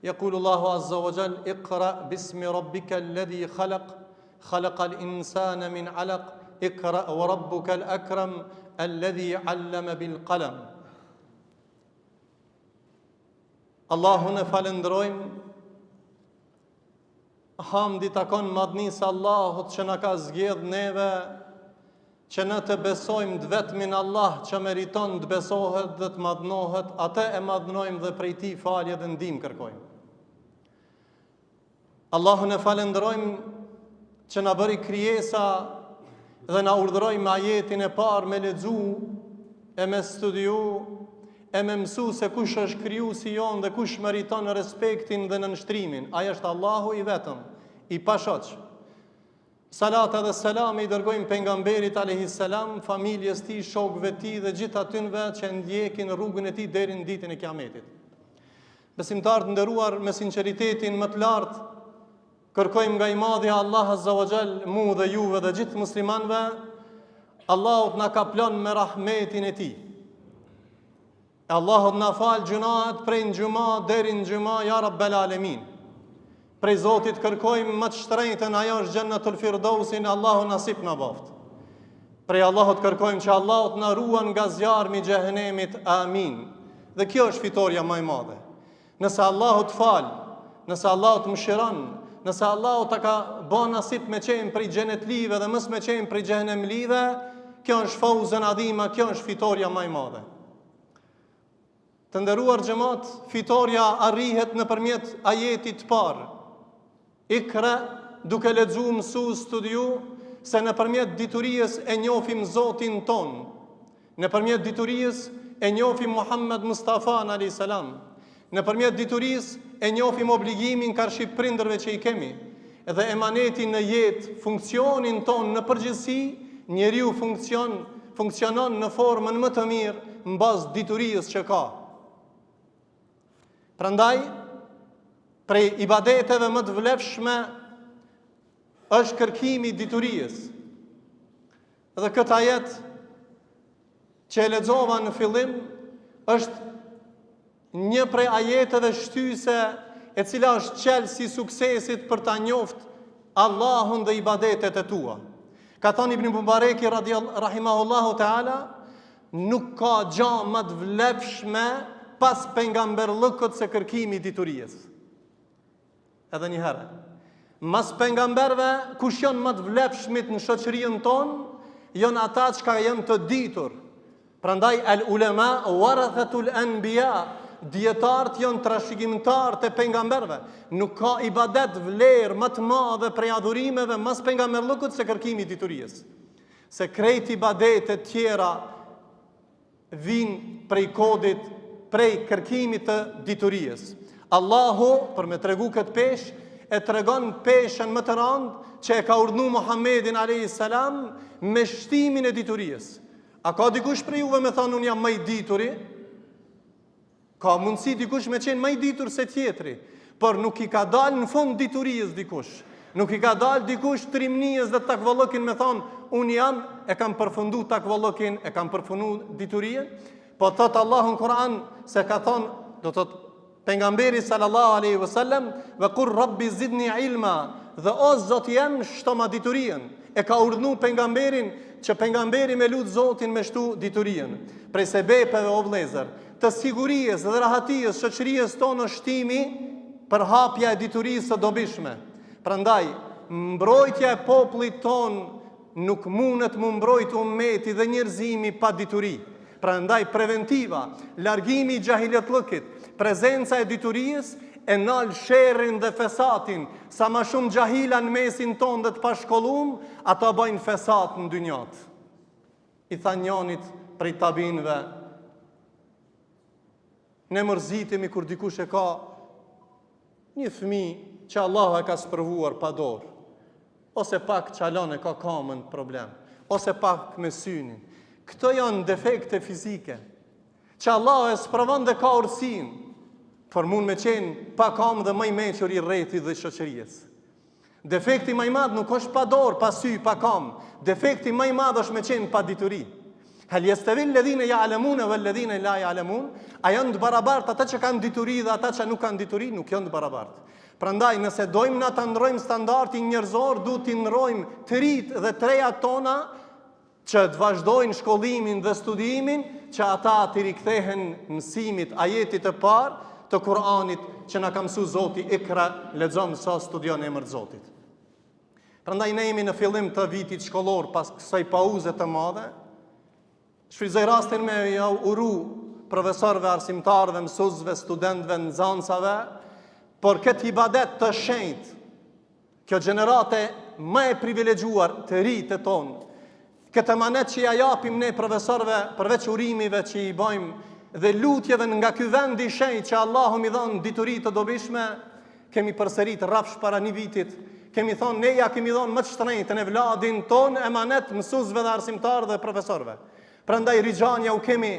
يقول الله عز وجل اقرأ باسم ربك الذي خلق خلق الإنسان من علق اقرأ وربك الأكرم الذي علم بالقلم. Allahun e falendrojmë, hamdi takon madhnisë Allahut që na ka zgjedh neve, që ne të besojmë të vetmin Allah që meriton të besohet dhe të madhnohet, atë e madhnojmë dhe prej tij falje dhe ndihmë kërkojmë. Allahun e falendrojmë që na bëri krijesa dhe na urdhëroi me ajetin e parë me lexu e me studiu e me mësu se kush është krijuesi jon dhe kush meriton respektin dhe nënshtrimin. Ai është Allahu i vetëm, i pashoq. Salat dhe selam i dërgojmë pejgamberit alayhis salam, familjes tij, shokëve tij dhe gjithë atyre që ndjekin rrugën e tij deri në ditën e Kiametit. Besimtarë të nderuar, me sinqeritetin më të lartë kërkojmë nga i madhi Allah Azza wa Jall, mu dhe juve dhe gjithë muslimanëve, Allahut na kaplon me rahmetin e tij. Allahut na fal gjunahet prej në gjuma deri në gjuma, ja Rabbel Alemin. Prej Zotit kërkojmë më të shtrenjtën, ajo është Jannatul Firdausin, Allahu nasip na boft. Prej Allahut kërkojmë që Allahut na ruan nga zjarmi i xhehenemit, amin. Dhe kjo është fitoria më e madhe. Nëse Allahu të fal, nëse Allahu të mëshiron, nëse Allahu ta ka bën nasip me qenë prej xhenetlive dhe mos me qenë prej xhehenemlive, kjo është fauzën adhima, kjo është fitoria më e madhe. Të nderuar xhamat, fitoria arrihet nëpërmjet ajetit të parë. Ikra, duke lexuar, mësu, studiu, se nëpërmjet diturisë e njohim Zotin ton. Nëpërmjet diturisë e njohim Muhammed Mustafa alayhis salam. Nëpërmjet diturisë e njohim obligimin karshi prindërve që i kemi, dhe emanetin në jetë, funksionin ton në përgjithësi, njeriu funksionon në formën më të mirë mbaz diturisë që ka. Prandaj, prej ibadeteve më të vlefshme është kërkimi i diturisë. Dhe këtë ajet që e lexova në fillim është një prej ajeteve shtyse e cila është çelësi i suksesit për ta njoft Allahun dhe ibadetet e tua. Ka thënë Ibn Mubareki rahimahullahu taala, nuk ka gjë më të vlefshme pas pejgamberllëkut se kërkimi i diturisë. Edhe një herë, mas pejgamberve, kush janë më të vlefshmit në shoqërinë tonë, janë ata që janë të ditur. Prandaj al ulama warathatul anbiya, dietarët janë trashëgimtarë të pejgamberve. Nuk ka ibadet vlerë më të madhe prej adhurimeve mas pejgamberllëkut se kërkimi i diturisë. Se krejt ibadetet tjera vijnë prej kodit, prej kërkimit të diturisë. Allahu, për me tregu këtë peshë, e tregon peshën më të rëndë që e ka urdhëruar Muhammedin alayhis salam me shtimin e diturisë. A ka dikush prej juve me thonë unë jam më i dituri? Ka mundësi dikush me qenë më i ditur se tjetri, por nuk i ka dalë në fund diturisë dikush. Nuk i ka dalë dikush trimnijës dhe takvallokin me thonë unë jam, e kam përfundu takvallokin, e kam përfundu diturinë. Po thot Allahu në Kur'an se ka thonë, do thot pejgamberi sallallahu alaihi wasallam, "Wa qur rabbi zidni ilma", dhe o Zot jam shto ma diturinë. E ka urdhëruar pejgamberin që pejgamberi me lut Zotin me shtu diturinë. Prej sebepeve o vëllezër, të sigurisë dhe rahatijës shoqërisë tonë shtimi për hapja e diturisë së dobishme. Prandaj, mbrojtja e popullit ton nuk mundet më mbrojt ummeti dhe njerëzimi pa dituri. Prandaj preventiva, largimi i xahiletllëkit, prezenca e diturisë e nal sherrin dhe fesatin. Sa më shumë xahila në mesin ton dhe të pashkollum, ata bëjnë fesat në dynjat. I tha njonit prej tabinëve, ne mërzitemi kur dikush e ka një fëmijë që Allahu e ka sprovuar pa dorë, ose pak çalon e ka kamën problem, ose pak me synin. Këto janë defekte fizike që Allahu e sprovon dhe ka urësin, por mund me qenë pa kamë dhe më i mequr i rrethit dhe shoqërisë. Defekti më i madh nuk është pa dorë, pa sy, pa kamë. Defekti më i madh është me qenë pa dituri. Hal yastavi alladhina ya'lamuna wal ladhina la ya'lamun? A janë të barabartë ata që kanë dituri dhe ata që nuk kanë dituri? Nuk janë të barabartë. Prandaj nëse dojmë na ta ndrojmë standardin njerëzor, duhet t'i ndrojmë të rit dhe trejat tona që të vazhdojnë shkollimin dhe studimin, që ata të rikthehen mësimit ajetit të parë të Kur'anit që na ka mësuar Zoti, Ikra, lexo, mëso, studion emër të Zotit. Prandaj ne jemi në fillim të vitit shkollor pas kësaj pauze të madhe. Shfrytëzoj rastin me ja uru profesorëve, arsimtarëve, mësuesve, studentëve, nxënësave por këtë ibadet të shenjtë, kjo gjenerate më e privilegjuar të ritë tonë, këtë emanet që ja japim ne profesorëve përveç urimive që i bëjmë dhe lutjeve nga ky vend i shenjtë që Allahu mi dhon dituri të dobishme, kemi përsërit rrafsh para një vitit, kemi thonë ne ja kemi dhënë më të shtrenjtën e vladin ton emanet mësuesve dhe arsimtarëve dhe profesorëve. Prandaj rigjanja u kemi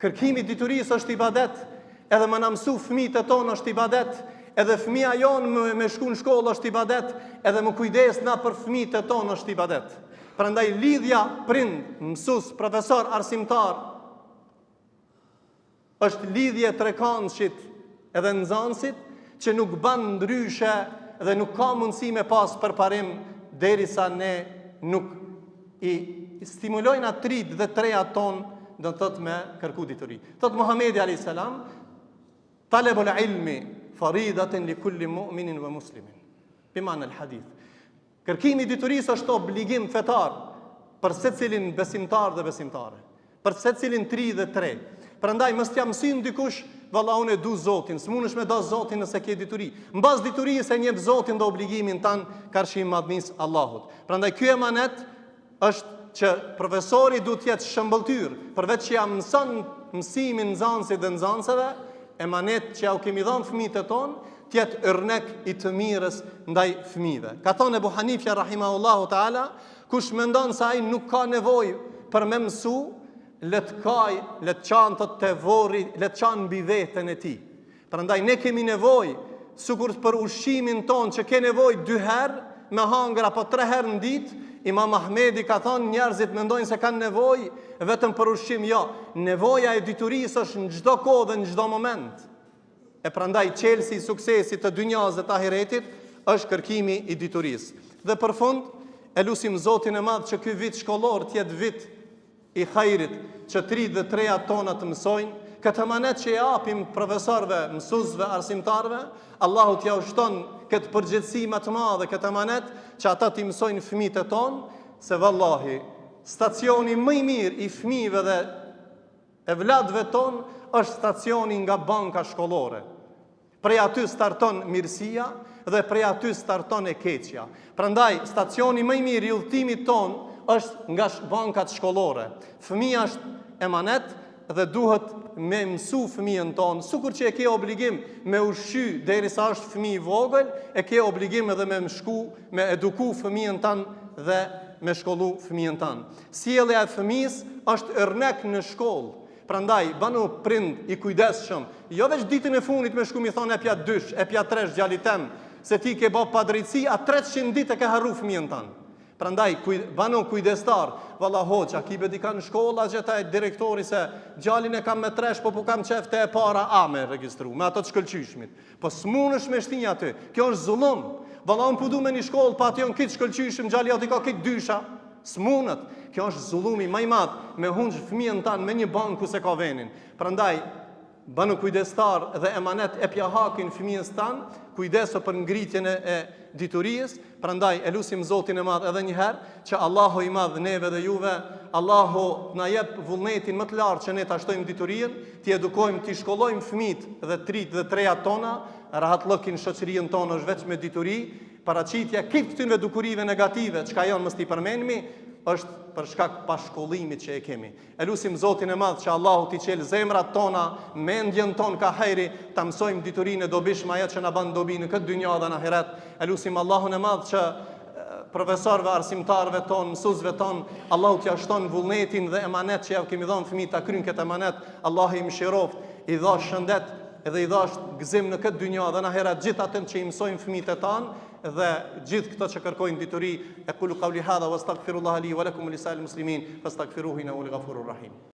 kërkimi diturisë është ibadet, edhe më na mësu fëmijët e tonë është ibadet, edhe fëmia jonë me shku në shkollë është ibadet, edhe më kujdes na për fëmijët e tonë është ibadet. Prandaj lidhja prind, mësues, profesor, arsimtar është lidhje trekëndshit edhe nxënësit që nuk bën ndryshe dhe nuk ka mundësi me pas përparim derisa ne nuk i stimulojnë atrit dhe trejat tonë do të thotë me kërku dituri. Thot Muhamedi alayhis salam, talabul ilmi faridatun li kulli mu'minin wa muslimin. Bimana al-hadith. Kërkimi i diturisë është obligim fetar për secilin besimtar dhe besimtare, për secilin 3 dhe 3. Prandaj mos t'ja mësojmë dikush, valla unë e du Zotin, s'munësh me do Zotin nëse ke dituri. Mbas diturisë e njeh Zotin dhe obligimin tan karshi i madhnisë Allahut. Prandaj ky emanet është që profesori duhet të jetë shëmbëltyr, përveç që ja mëson mësimin nxënësit dhe nxënësave, emanet që ja u kemi dhënë fëmijët e tonë, të jetë örnek i të mirës ndaj fëmijëve. Ka thënë Ebu Hanifja rahimahullahu taala, kush mendon se ai nuk ka nevojë për me mësu, le të qanë të tevori, le të qanë mbi veten e tij. Prandaj ne kemi nevojë, sikur për ushqimin ton që ke nevojë 2 herë me hangër apo 3 herë në ditë. Imam Ahmedi ka thonë njerëzit mendojnë se kanë nevojë vetëm për ushqim, jo. Nevoja e diturisë është në çdo kohë dhe në çdo moment. E prandaj çelësi i suksesit të dynjas dhe të ahiretit është kërkimi i diturisë. Dhe për fund, e lutim Zotin e Madh që ky vit shkollor të jetë vit i hajrit, që 3 dhe 3 tona të mësojnë, këtë emanet që japim profesorëve, mësuesve, arsimtarëve, Allahu t'ja ushton këtë përgjegjësi më të madhe, këtë emanet që ata t'i mësojnë fëmijët e tonë, se vallahi stacioni më i mirë i fëmijëve dhe e vladëve tonë është stacioni nga banka shkollore. Prej aty starton mirësia dhe prej aty starton e keqja. Prandaj stacioni më i mirë i udhëtimit tonë është nga bankat shkollore. Fëmia është emanet dhe duhet me mësu fëmijën tonë, sikur që e ke obligim me ushqy derisa është fëmijë i vogël, e ke obligim edhe me shku, me eduku fëmijën tanë dhe me shkollu fëmijën tanë. Sjellja e fëmijës është örnek në shkollë. Prandaj banu prind i kujdesshëm, jo veç ditën e fundit me shku mi thonë e pja 2, e pja 3 djalit tem, se ti ke bë padrejtësi, a 300 ditë e ke harru fëmijën tanë. Prandaj banu kujdestar, valla hoxha, ki bedi ka në shkolla gjeta e direktori se gjalin e kam me 3, po kam qefte e para a me registru, me ato të shkëlqyshmit. Po s'munësh me shtinj aty, kjo është zullum. Valla unë pudu me një shkollë, pa aty on kitë shkëlqyshim, gjali aty ka kitë 2, s'munët. Kjo është zullumi më i madh, me hunxh fëmijën tan me një banku se ka venin. Prandaj banu kujdestar dhe emanet e pja hakin fëmijës tan, kujdeso për ngritjen e diturisë. Prandaj e lutim Zotin e Madh edhe një herë që Allahu i Madh neve dhe juve, Allahu na jep vullnetin më të lartë që ne ta shtojmë diturinë, t'i edukojmë, t'i shkollojmë fëmijët dhe 3 dhe 3 tona, rahatllokin shoqërinë tonë është vetëm me dituri, paraqitja këtyre dukurive negative, çka janë mos t'i përmendmi, është për shkak pashkollimit që e kemi. E lutim Zotin e Madh që Allahu t'i çel zemrat tona, mendjen tonë ka hajri, ta mësojmë diturinë e dobishme ajo që na bën dobi në këtë dynjë dhe në ahiret. E lutim Allahun e Madh që profesorëve, arsimtarëve tonë, mësuesve tonë, Allahu t'ia shton vullnetin dhe emanet që ja kemi dhënë fëmijët ta kryjnë këtë emanet. Allahu i mëshiroft, i dha shëndet edhe i dhash gëzim në këtë dynja dhe në ahiret gjithë atën që i mësojnë fëmijët e tanë dhe gjithë këto që kërkojnë dituri. Aqulu qawli hadha wastaghfirullaha li wa lakum wa lisa'il muslimin fastaghfiruhu innahu al-ghafurur rahim.